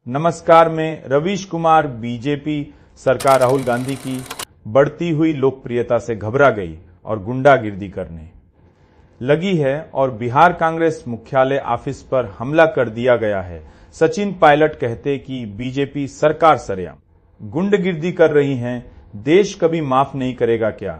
नमस्कार में रवीश कुमार बीजेपी सरकार राहुल गांधी की बढ़ती हुई लोकप्रियता से घबरा गई और गुंडागिर्दी करने लगी है और बिहार कांग्रेस मुख्यालय ऑफिस पर हमला कर दिया गया है। सचिन पायलट कहते कि बीजेपी सरकार सरेआम गुंडागिर्दी कर रही है, देश कभी माफ नहीं करेगा क्या?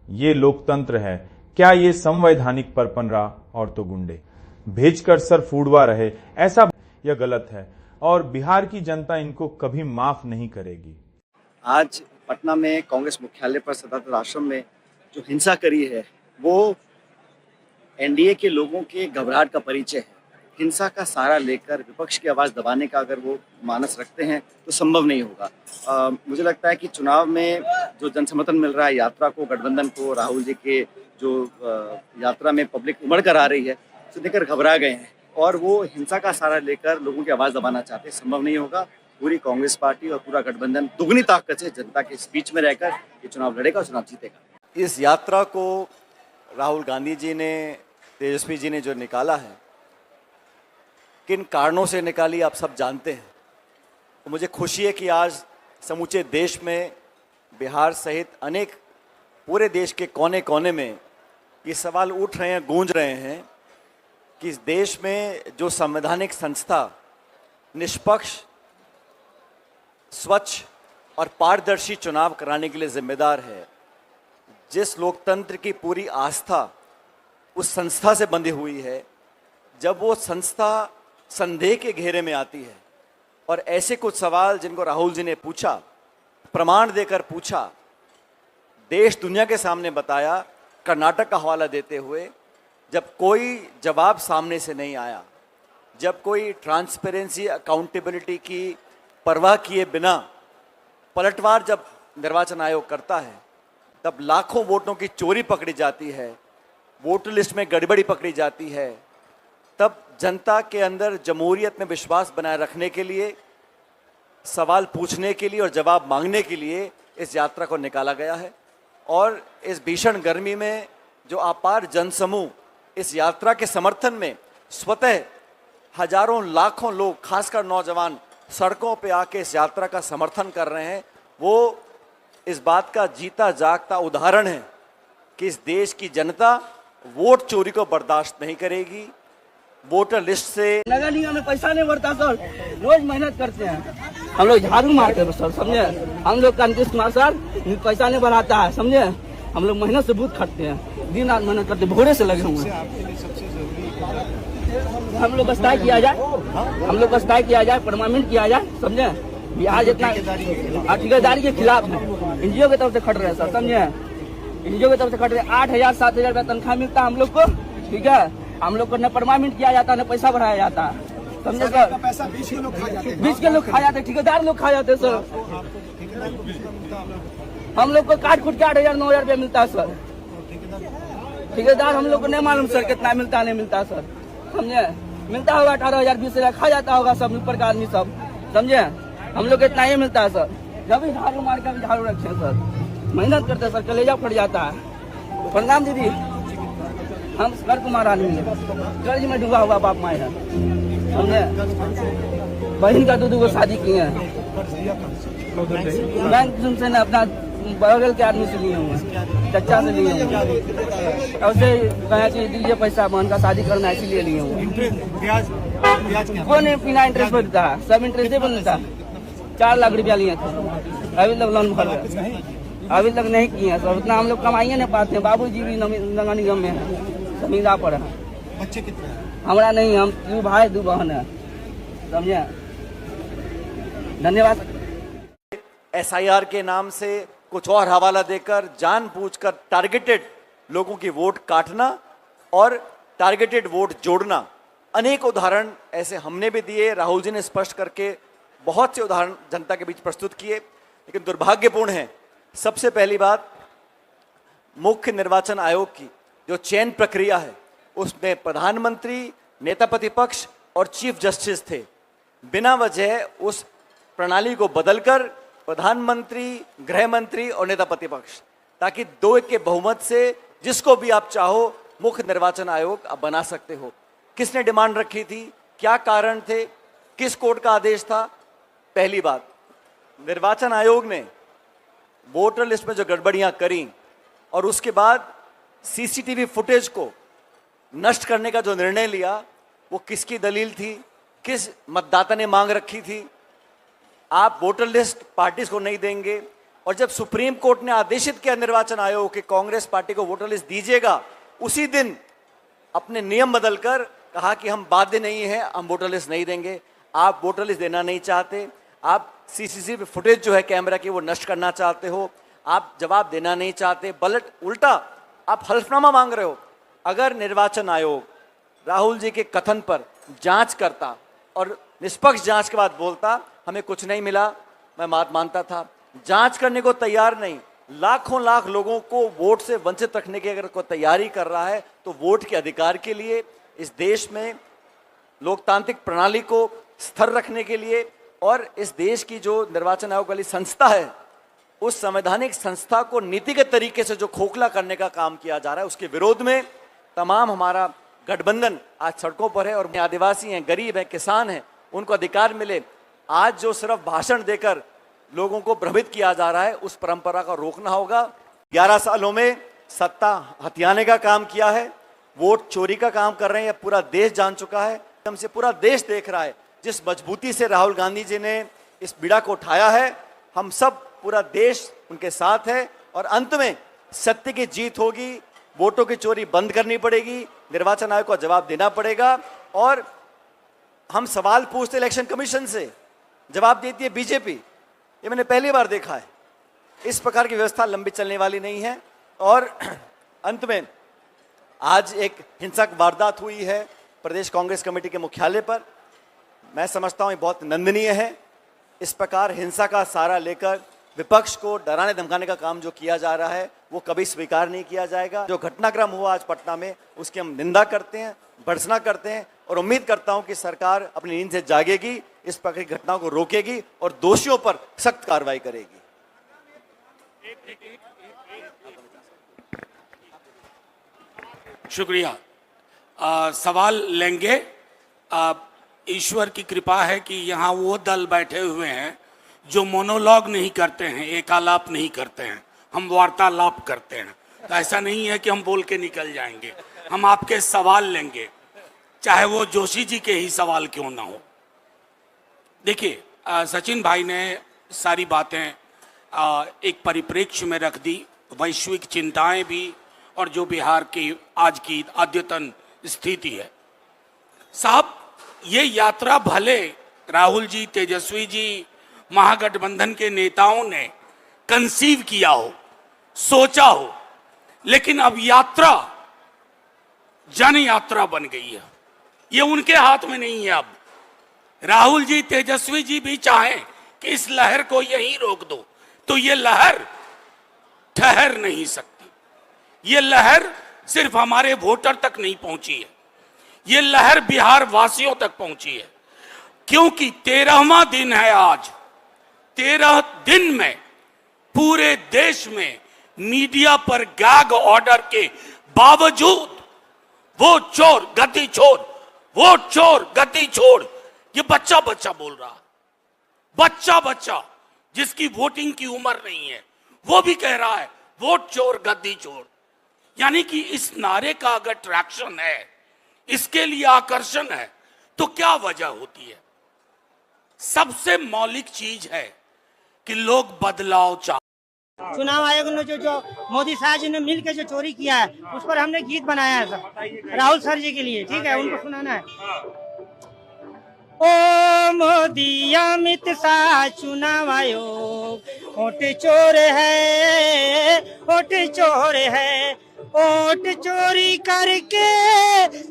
ये लोकतंत्र है क्या? ये संवैधानिक परपंरा और तो गुंडे भेजकर सर फूडवा रहे, ऐसा यह गलत है और बिहार की जनता इनको कभी माफ नहीं करेगी। आज पटना में कांग्रेस मुख्यालय पर सदानंद आश्रम में जो हिंसा करी है वो एनडीए के लोगों के घबराहट का परिचय है। हिंसा का सहारा लेकर विपक्ष की आवाज़ दबाने का अगर वो मानस रखते हैं तो संभव नहीं होगा। मुझे लगता है कि चुनाव में जो जनसमर्थन मिल रहा है यात्रा को, गठबंधन को, राहुल जी के जो यात्रा में पब्लिक उमड़ कर आ रही है, उसे देखकर घबरा गए हैं और वो हिंसा का सहारा लेकर लोगों की आवाज़ दबाना चाहते हैं। संभव नहीं होगा। पूरी कांग्रेस पार्टी और पूरा गठबंधन दुगनी ताकत से जनता के बीच में रहकर ये चुनाव लड़ेगा और चुनाव जीतेगा। इस यात्रा को राहुल गांधी जी ने, तेजस्वी जी ने जो निकाला है, किन कारणों से निकाली आप सब जानते हैं। तो मुझे खुशी है कि आज समूचे देश में, बिहार सहित अनेक पूरे देश के कोने कोने में ये सवाल उठ रहे हैं, गूंज रहे हैं कि इस देश में जो संवैधानिक संस्था निष्पक्ष, स्वच्छ और पारदर्शी चुनाव कराने के लिए जिम्मेदार है, जिस लोकतंत्र की पूरी आस्था उस संस्था से बंधी हुई है, जब वो संस्था संदेह के घेरे में आती है और ऐसे कुछ सवाल जिनको राहुल जी ने पूछा, प्रमाण देकर पूछा, देश दुनिया के सामने बताया, कर्नाटक का हवाला देते हुए, जब कोई जवाब सामने से नहीं आया, जब कोई ट्रांसपेरेंसी, अकाउंटेबिलिटी की परवाह किए बिना पलटवार जब निर्वाचन आयोग करता है, तब लाखों वोटों की चोरी पकड़ी जाती है, वोटर लिस्ट में गड़बड़ी पकड़ी जाती है, तब जनता के अंदर जमहूरियत में विश्वास बनाए रखने के लिए, सवाल पूछने के लिए और जवाब मांगने के लिए इस यात्रा को निकाला गया है। और इस भीषण गर्मी में जो अपार जनसमूह इस यात्रा के समर्थन में स्वतः हजारों लाखों लोग, खासकर नौजवान, सड़कों पे आके इस यात्रा का समर्थन कर रहे हैं, वो इस बात का जीता जागता उदाहरण है कि इस देश की जनता वोट चोरी को बर्दाश्त नहीं करेगी। वोटर लिस्ट से नगर निगम में पैसा नहीं बढ़ता सर, रोज मेहनत करते हैं हम लोग, झाड़ू मारते हैं सर, समझे। हम लोग का नीतीश कुमार सर पैसा नहीं बढ़ाता है, समझे। हम लोग मेहनत से बहुत खटते हैं, दिन रात मेहनत करते, भोरे से लगे हुए हैं। हम लोग बस तय किया जाए, हम लोग बस तय किया जाए, परमानेंट किया जाए, समझे। बिहार जितना ठेकेदारी के खिलाफ है, एनजीओ की तरफ से खट रहे हैं सर, समझे। एनजीओ की तरफ से खट रहे हैं, 8,000-7,000 रुपया तनख्वाह मिलता है हम लोग को, ठीक है। हम लोग को न परमानेंट किया जाता, न पैसा बढ़ाया जाता, समझे सर। पैसा 20 के लोग खा जाते, ठेकेदार लोग खा जाते सर। हम लोग को काट कुट के 8,000-9,000 रुपया मिलता है सर। ठेकेदार हम लोग को नहीं मालूम सर कितना मिलता नहीं मिलता सर, समझे। मिलता होगा 18,000-20,000, खा जाता होगा सब ऊपर का आदमी सब, समझे। हम लोग को इतना ही मिलता है सर। जब भी झाड़ू मार के झाड़ू रखे सर, मेहनत करते सर, कलेजा फट जाता है। प्रणाम दीदी। हम घर कुमार आदमी है, कर्ज में डूबा हुआ बाप माए है, समझे। बहन का 2 को शादी किए हैं, बैंक से न अपना बगल के आदमी से लिए हुए, चचा से लिए हुए, और उसे कहा कि दीजिए पैसा, बहन का शादी करना है, इसीलिए लिए हुए। वो नहीं बिना इंटरेस्ट पर देता है, सब इंटरेस्ट ही बनता है। 4 लाख रुपया लिए थे, अभी तक लोन भर गए, अभी तक नहीं किए हैं सर। उतना हम लोग कमाइए नहीं पाते हैं। बाबूजी भी नगर निगम में है, जमींदार पर है। बच्चे कितने हैं? हमारा नहीं, हम 2 भाई 2 बहन है, समझे। धन्यवाद। एसआईआर के नाम से कुछ और हवाला देकर जानबूझकर टारगेटेड लोगों की वोट काटना और टारगेटेड वोट जोड़ना, अनेक उदाहरण ऐसे हमने भी दिए, राहुल जी ने स्पष्ट करके बहुत से उदाहरण जनता के बीच प्रस्तुत किए। लेकिन दुर्भाग्यपूर्ण है, सबसे पहली बात, मुख्य निर्वाचन आयोग की जो चयन प्रक्रिया है उसमें प्रधानमंत्री, नेता प्रतिपक्ष और चीफ जस्टिस थे। बिना वजह उस प्रणाली को बदलकर प्रधानमंत्री, गृह मंत्री और नेता प्रतिपक्ष, ताकि 2 के बहुमत से जिसको भी आप चाहो मुख्य निर्वाचन आयोग आप बना सकते हो। किसने डिमांड रखी थी, क्या कारण थे, किस कोर्ट का आदेश था, पहली बात, निर्वाचन आयोग ने वोटर लिस्ट में जो गड़बड़ियां करी और उसके बाद सीसीटीवी फुटेज को नष्ट करने का जो निर्णय लिया, वो किसकी दलील थी, किस मतदाता ने मांग रखी थी? आप वोटर लिस्ट पार्टीज को नहीं देंगे, और जब सुप्रीम कोर्ट ने आदेशित किया निर्वाचन आयोग कि कांग्रेस पार्टी को वोटर लिस्ट दीजिएगा, उसी दिन अपने नियम बदलकर कहा कि हम बाध्य नहीं है, हम वोटर लिस्ट नहीं देंगे। आप वोटर लिस्ट देना नहीं चाहते, आप सीसीटीवी फुटेज जो है कैमरा की वो नष्ट करना चाहते हो, आप जवाब देना नहीं चाहते, उल्टा आप हल्फनामा मांग रहे हो। अगर निर्वाचन आयोग राहुल जी के कथन पर जांच करता और निष्पक्ष जांच के बाद बोलता हमें कुछ नहीं मिला, मैं बात मानता था। जांच करने को तैयार नहीं, लाखों लाख लोगों को वोट से वंचित रखने की अगर कोई तैयारी कर रहा है, तो वोट के अधिकार के लिए, इस देश में लोकतांत्रिक प्रणाली को स्थिर रखने के लिए, और इस देश की जो निर्वाचन आयोग वाली संस्था है, उस संवैधानिक संस्था को नीतिगत तरीके से जो खोखला करने का काम किया जा रहा है, उसके विरोध में तमाम हमारा गठबंधन आज सड़कों पर है। और आदिवासी हैं, गरीब हैं, किसान हैं, उनको अधिकार मिले। आज जो सिर्फ भाषण देकर लोगों को भ्रमित किया जा रहा है, उस परंपरा को रोकना होगा। 11 सालों में सत्ता हथियाने का काम किया है, वोट चोरी का काम कर रहे हैं, यह पूरा देश जान चुका है, हमसे पूरा देश देख रहा है। जिस मजबूती से राहुल गांधी जी ने इस बीड़ा को उठाया है, हम सब, पूरा देश उनके साथ है, और अंत में सत्य की जीत होगी। वोटों की चोरी बंद करनी पड़ेगी, निर्वाचन आयोग को जवाब देना पड़ेगा, और हम सवाल पूछते इलेक्शन कमीशन से, जवाब देती है बीजेपी। ये मैंने पहली बार देखा है। इस प्रकार की व्यवस्था लंबी चलने वाली नहीं है। और अंत में आज एक हिंसक वारदात हुई है प्रदेश कांग्रेस कमेटी के मुख्यालय पर। मैं समझता हूं ये बहुत निंदनीय है। इस प्रकार हिंसा का सहारा लेकर विपक्ष को डराने धमकाने का काम जो किया जा रहा है, वो कभी स्वीकार नहीं किया जाएगा। जो घटनाक्रम हुआ आज पटना में, उसकी हम निंदा करते हैं, भर्त्सना करते हैं, और उम्मीद करता हूं कि सरकार अपनी नींद से जागेगी, इस प्रकार की घटनाओं को रोकेगी और दोषियों पर सख्त कार्रवाई करेगी। शुक्रिया। सवाल लेंगे। ईश्वर की कृपा है कि यहाँ वो दल बैठे हुए हैं जो मोनोलॉग नहीं करते हैं, एकालाप नहीं करते हैं, हम वार्तालाप करते हैं। तो ऐसा नहीं है कि हम बोल के निकल जाएंगे, हम आपके सवाल लेंगे, चाहे वो जोशी जी के ही सवाल क्यों ना हो। देखिए, सचिन भाई ने सारी बातें एक परिप्रेक्ष्य में रख दी, वैश्विक चिंताएं भी, और जो बिहार की आज की अद्यतन स्थिति है। साहब, ये यात्रा भले राहुल जी, तेजस्वी जी, महागठबंधन के नेताओं ने कंसीव किया हो, सोचा हो, लेकिन अब यात्रा जन यात्रा बन गई है। ये उनके हाथ में नहीं है। अब राहुल जी, तेजस्वी जी भी चाहें कि इस लहर को यहीं रोक दो, तो ये लहर ठहर नहीं सकती। ये लहर सिर्फ हमारे वोटर तक नहीं पहुंची है, ये लहर बिहार वासियों तक पहुंची है। क्योंकि 13वां दिन है आज। 13 दिन में पूरे देश में मीडिया पर गैग ऑर्डर के बावजूद वो चोर गति छोड़, वो चोर गति छोड़, ये बच्चा बच्चा बोल रहा है। बच्चा बच्चा जिसकी वोटिंग की उम्र नहीं है, वो भी कह रहा है वोट चोर गद्दी छोड़। यानी कि इस नारे का अगर ट्रैक्शन है, इसके लिए आकर्षण है, तो क्या वजह होती है? सबसे मौलिक चीज है कि लोग बदलाव चाहते। चुनाव आयोग ने जो मोदी साहब जी ने मिलकर जो चोरी किया है, उस पर हमने गीत बनाया है सर, राहुल सर जी के लिए। ठीक है, उनको सुनाना है। ओ मोदी अमित शाह चुनाव आयोग वोट चोर है, वोट चोर है, वोट चोरी करके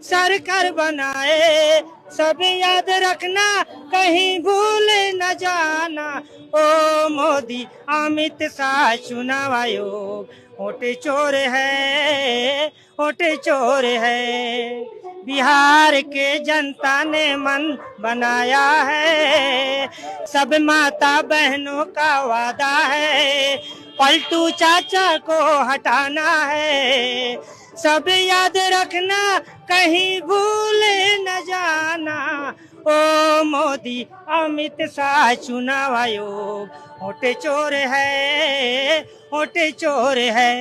सरकार बनाए, सब याद रखना कहीं भूल न जाना। ओ मोदी अमित शाह चुनाव आयोग वोट चोर है, वोट चोर है। बिहार के जनता ने मन बनाया है, सब माता बहनों का वादा है, पलटू चाचा को हटाना है, सब याद रखना कहीं भूल न जाना। ओ मोदी अमित शाह चुनाव आयोग, वोट चोर है, वोट चोर है।